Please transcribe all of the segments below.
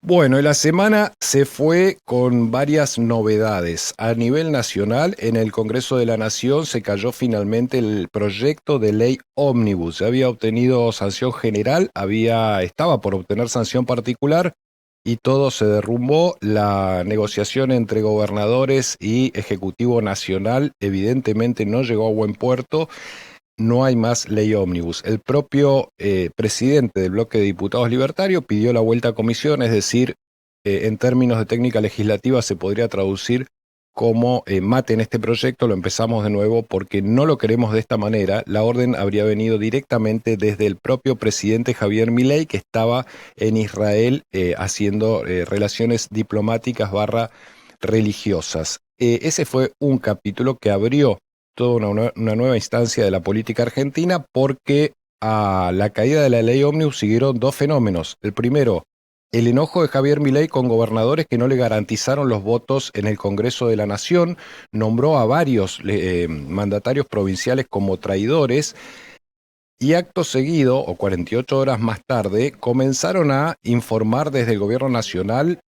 Bueno, y la semana se fue con varias novedades. A nivel nacional, en el Congreso de la Nación se cayó finalmente el proyecto de ley ómnibus. Ya había obtenido sanción general, estaba por obtener sanción particular y todo se derrumbó. La negociación entre gobernadores y Ejecutivo Nacional evidentemente no llegó a buen puerto. No hay más ley ómnibus. El propio presidente del bloque de diputados libertarios pidió la vuelta a comisión, es decir, en términos de técnica legislativa se podría traducir como maten este proyecto, lo empezamos de nuevo porque no lo queremos de esta manera. La orden habría venido directamente desde el propio presidente Javier Milei, que estaba en Israel haciendo relaciones diplomáticas barra religiosas. Ese fue un capítulo que abrió toda una nueva instancia de la política argentina porque a la caída de la ley ómnibus siguieron dos fenómenos. El primero, el enojo de Javier Milei con gobernadores que no le garantizaron los votos en el Congreso de la Nación, nombró a varios mandatarios provinciales como traidores y acto seguido, o 48 horas más tarde, comenzaron a informar desde el gobierno nacional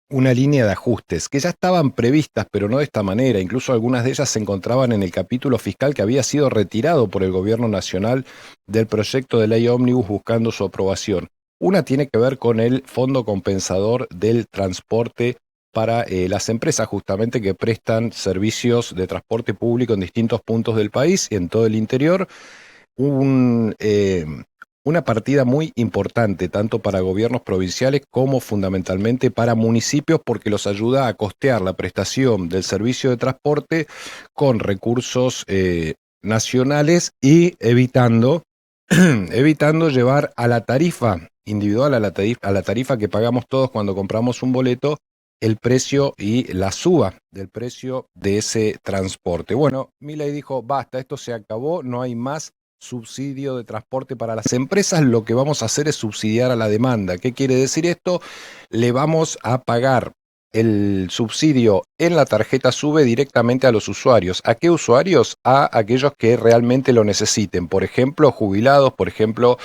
una línea de ajustes que ya estaban previstas, pero no de esta manera. Incluso algunas de ellas se encontraban en el capítulo fiscal que había sido retirado por el gobierno nacional del proyecto de ley ómnibus buscando su aprobación. Una tiene que ver con el fondo compensador del transporte para las empresas justamente que prestan servicios de transporte público en distintos puntos del país y en todo el interior. un, eh, una partida muy importante, tanto para gobiernos provinciales como fundamentalmente para municipios, porque los ayuda a costear la prestación del servicio de transporte con recursos nacionales y evitando llevar a la tarifa individual, a la tarifa que pagamos todos cuando compramos un boleto, el precio y la suba del precio de ese transporte. Bueno, Milei dijo, basta, esto se acabó, no hay más subsidio de transporte para las empresas, lo que vamos a hacer es subsidiar a la demanda. ¿Qué quiere decir esto? Le vamos a pagar el subsidio en la tarjeta SUBE directamente a los usuarios. ¿A qué usuarios? A aquellos que realmente lo necesiten. Por ejemplo, jubilados, por ejemplo,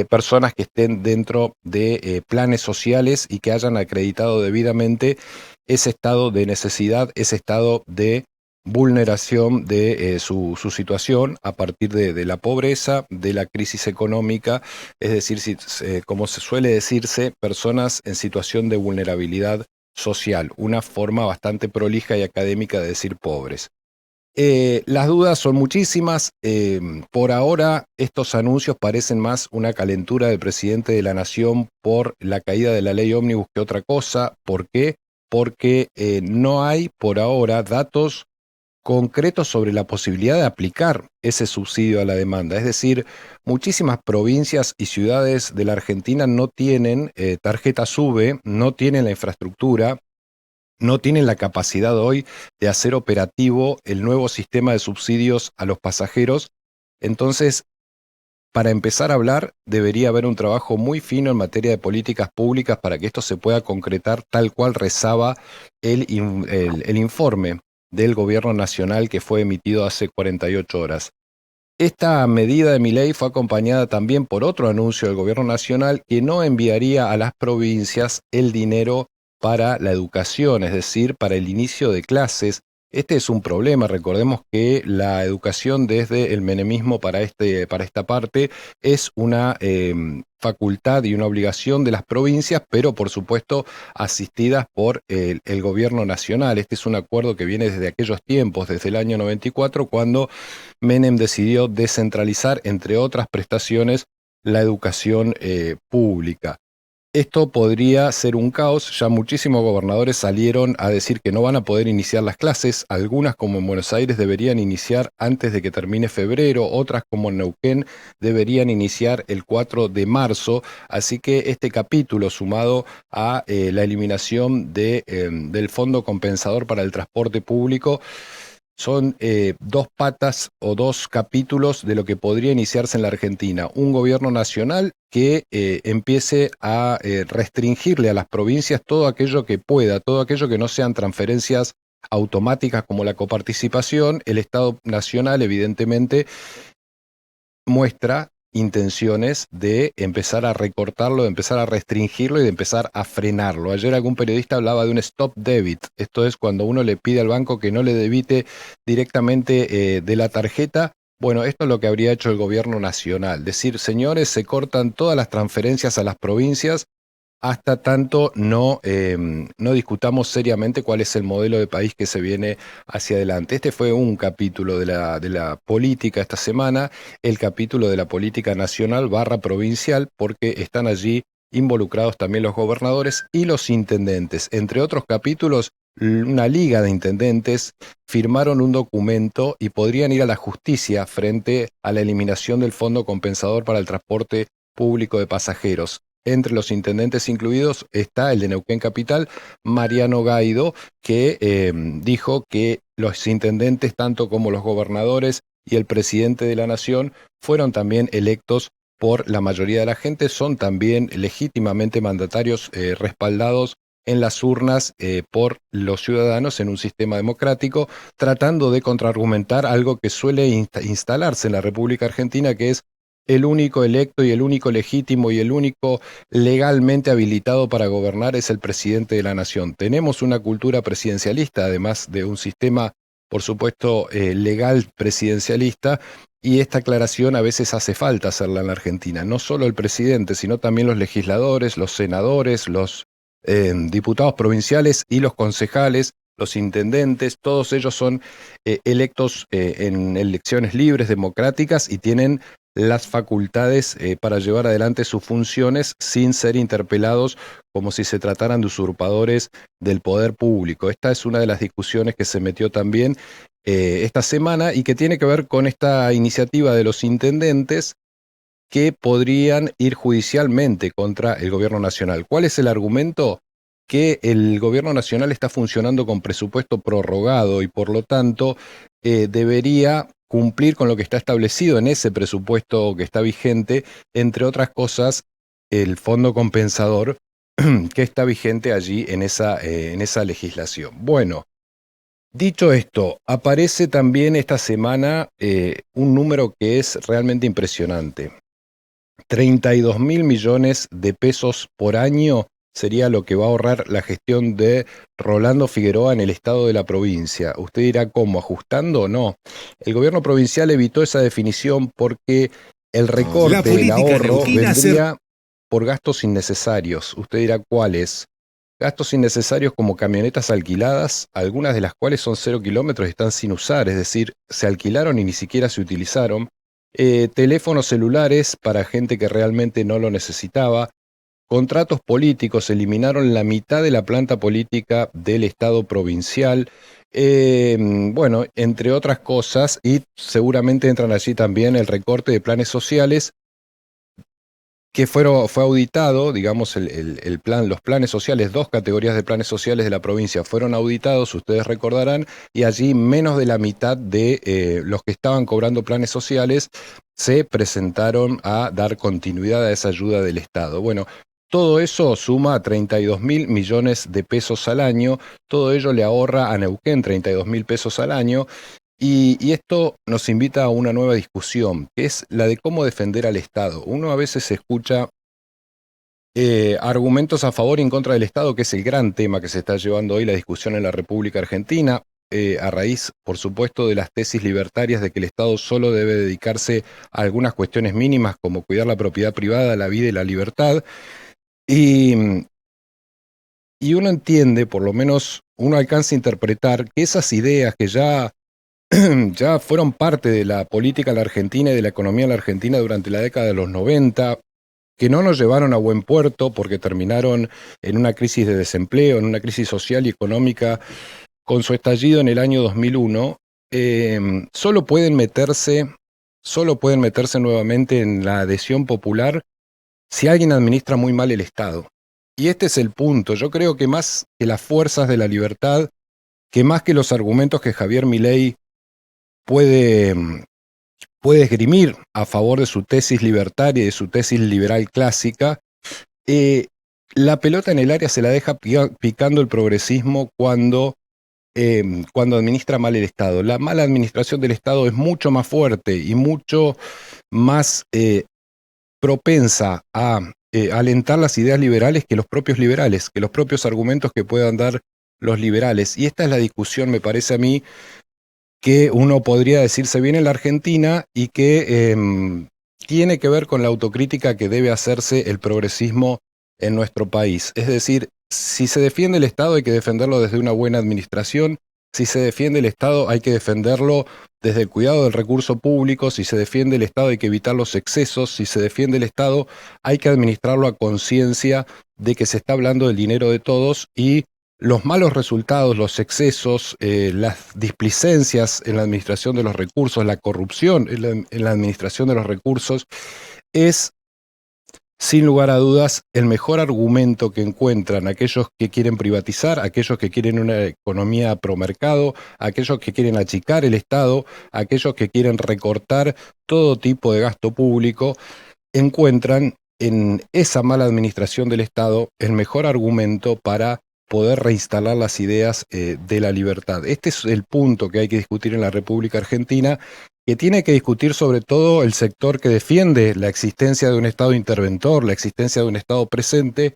personas que estén dentro de planes sociales y que hayan acreditado debidamente ese estado de necesidad, ese estado de vulneración de su situación a partir de la pobreza, de la crisis económica, es decir, como se suele decirse, personas en situación de vulnerabilidad social, una forma bastante prolija y académica de decir pobres. Las dudas son muchísimas. Por ahora, estos anuncios parecen más una calentura del presidente de la Nación por la caída de la ley ómnibus que otra cosa. ¿Por qué? Porque no hay por ahora datos concretos sobre la posibilidad de aplicar ese subsidio a la demanda. Es decir, muchísimas provincias y ciudades de la Argentina no tienen tarjeta SUBE, no tienen la infraestructura, no tienen la capacidad hoy de hacer operativo el nuevo sistema de subsidios a los pasajeros. Entonces, para empezar a hablar, debería haber un trabajo muy fino en materia de políticas públicas para que esto se pueda concretar tal cual rezaba el informe del gobierno nacional que fue emitido hace 48 horas. Esta medida de Milei fue acompañada también por otro anuncio del gobierno nacional que no enviaría a las provincias el dinero para la educación, es decir, para el inicio de clases. Este es un problema. Recordemos que la educación desde el menemismo para esta parte es una facultad y una obligación de las provincias, pero por supuesto asistidas por el gobierno nacional. Este es un acuerdo que viene desde aquellos tiempos, desde el año 94, cuando Menem decidió descentralizar, entre otras prestaciones, la educación pública. Esto podría ser un caos. Ya muchísimos gobernadores salieron a decir que no van a poder iniciar las clases. Algunas, como en Buenos Aires, deberían iniciar antes de que termine febrero. Otras, como en Neuquén, deberían iniciar el 4 de marzo. Así que este capítulo, sumado a la eliminación del Fondo Compensador para el Transporte Público, son dos patas o dos capítulos de lo que podría iniciarse en la Argentina. Un gobierno nacional que empiece a restringirle a las provincias todo aquello que pueda, todo aquello que no sean transferencias automáticas como la coparticipación. El Estado Nacional, evidentemente, muestra intenciones de empezar a recortarlo, de empezar a restringirlo y de empezar a frenarlo. Ayer algún periodista hablaba de un stop debit. Esto es cuando uno le pide al banco que no le debite directamente de la tarjeta. Bueno, esto es lo que habría hecho el gobierno nacional. Decir, señores, se cortan todas las transferencias a las provincias hasta tanto no discutamos seriamente cuál es el modelo de país que se viene hacia adelante. Este fue un capítulo de la política esta semana, el capítulo de la política nacional barra provincial, porque están allí involucrados también los gobernadores y los intendentes. Entre otros capítulos, una liga de intendentes firmaron un documento y podrían ir a la justicia frente a la eliminación del Fondo Compensador para el Transporte Público de Pasajeros. Entre los intendentes incluidos está el de Neuquén Capital, Mariano Gaido, que dijo que los intendentes, tanto como los gobernadores y el presidente de la nación, fueron también electos por la mayoría de la gente, son también legítimamente mandatarios respaldados en las urnas por los ciudadanos en un sistema democrático, tratando de contraargumentar algo que suele instalarse en la República Argentina, que es el único electo y el único legítimo y el único legalmente habilitado para gobernar es el presidente de la nación. Tenemos una cultura presidencialista, además de un sistema, por supuesto, legal presidencialista, y esta aclaración a veces hace falta hacerla en la Argentina. No solo el presidente, sino también los legisladores, los senadores, los diputados provinciales y los concejales, los intendentes, todos ellos son electos en elecciones libres, democráticas, y tienen las facultades para llevar adelante sus funciones sin ser interpelados como si se trataran de usurpadores del poder público. Esta es una de las discusiones que se metió también esta semana y que tiene que ver con esta iniciativa de los intendentes que podrían ir judicialmente contra el gobierno nacional. ¿Cuál es el argumento? Que el gobierno nacional está funcionando con presupuesto prorrogado y por lo tanto debería cumplir con lo que está establecido en ese presupuesto que está vigente, entre otras cosas, el fondo compensador que está vigente allí en esa legislación. Bueno, dicho esto, aparece también esta semana un número que es realmente impresionante. 32.000 millones de pesos por año sería lo que va a ahorrar la gestión de Rolando Figueroa en el estado de la provincia. Usted dirá, ¿cómo? ¿Ajustando o no? El gobierno provincial evitó esa definición porque el recorte, el ahorro, vendría por gastos innecesarios. Usted dirá, ¿cuáles? Gastos innecesarios como camionetas alquiladas, algunas de las cuales son 0 kilómetros y están sin usar, es decir, se alquilaron y ni siquiera se utilizaron. Teléfonos celulares para gente que realmente no lo necesitaba, contratos políticos, eliminaron la mitad de la planta política del Estado provincial, bueno, entre otras cosas, y seguramente entran allí también el recorte de planes sociales, que fue auditado, digamos, los planes sociales, 2 categorías de planes sociales de la provincia fueron auditados, ustedes recordarán, y allí menos de la mitad de los que estaban cobrando planes sociales se presentaron a dar continuidad a esa ayuda del Estado. Bueno, todo eso suma a 32.000 millones de pesos al año, todo ello le ahorra a Neuquén 32.000 pesos al año, y esto nos invita a una nueva discusión, que es la de cómo defender al Estado. Uno a veces escucha argumentos a favor y en contra del Estado, que es el gran tema que se está llevando hoy la discusión en la República Argentina, a raíz, por supuesto, de las tesis libertarias de que el Estado solo debe dedicarse a algunas cuestiones mínimas, como cuidar la propiedad privada, la vida y la libertad. Y uno entiende, por lo menos uno alcanza a interpretar que esas ideas que ya fueron parte de la política en la Argentina y de la economía en la Argentina durante la década de los 90, que no nos llevaron a buen puerto porque terminaron en una crisis de desempleo, en una crisis social y económica con su estallido en el año 2001, solo pueden meterse nuevamente en la adhesión popular si alguien administra muy mal el Estado. Y este es el punto. Yo creo que más que las fuerzas de la libertad, que más que los argumentos que Javier Milei puede esgrimir a favor de su tesis libertaria y de su tesis liberal clásica, la pelota en el área se la deja picando el progresismo cuando administra mal el Estado. La mala administración del Estado es mucho más fuerte y mucho más propensa a alentar las ideas liberales que los propios liberales, que los propios argumentos que puedan dar los liberales. Y esta es la discusión, me parece a mí, que uno podría decir se viene en la Argentina y que tiene que ver con la autocrítica que debe hacerse el progresismo en nuestro país. Es decir, si se defiende el Estado hay que defenderlo desde una buena administración, si se defiende el Estado hay que defenderlo desde el cuidado del recurso público, si se defiende el Estado hay que evitar los excesos, si se defiende el Estado hay que administrarlo a conciencia de que se está hablando del dinero de todos y los malos resultados, los excesos, las displicencias en la administración de los recursos, la corrupción en la administración de los recursos, es, sin lugar a dudas, el mejor argumento que encuentran aquellos que quieren privatizar, aquellos que quieren una economía promercado, aquellos que quieren achicar el Estado, aquellos que quieren recortar todo tipo de gasto público, encuentran en esa mala administración del Estado el mejor argumento para poder reinstalar las ideas de la libertad. Este es el punto que hay que discutir en la República Argentina, que tiene que discutir sobre todo el sector que defiende la existencia de un Estado interventor, la existencia de un Estado presente,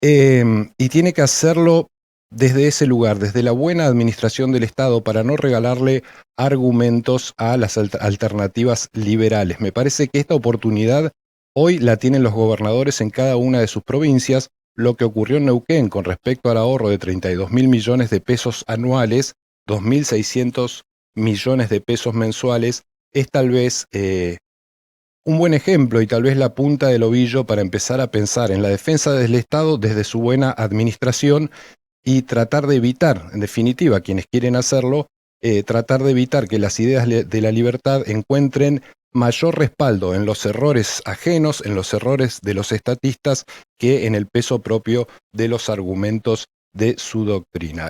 y tiene que hacerlo desde ese lugar, desde la buena administración del Estado, para no regalarle argumentos a las alternativas liberales. Me parece que esta oportunidad hoy la tienen los gobernadores en cada una de sus provincias. Lo que ocurrió en Neuquén con respecto al ahorro de 32.000 millones de pesos anuales, 2.600 millones de pesos mensuales, es tal vez un buen ejemplo y tal vez la punta del ovillo para empezar a pensar en la defensa del Estado desde su buena administración y tratar de evitar, en definitiva, quienes quieren hacerlo, tratar de evitar que las ideas de la libertad encuentren mayor respaldo en los errores ajenos, en los errores de los estatistas, que en el peso propio de los argumentos de su doctrina.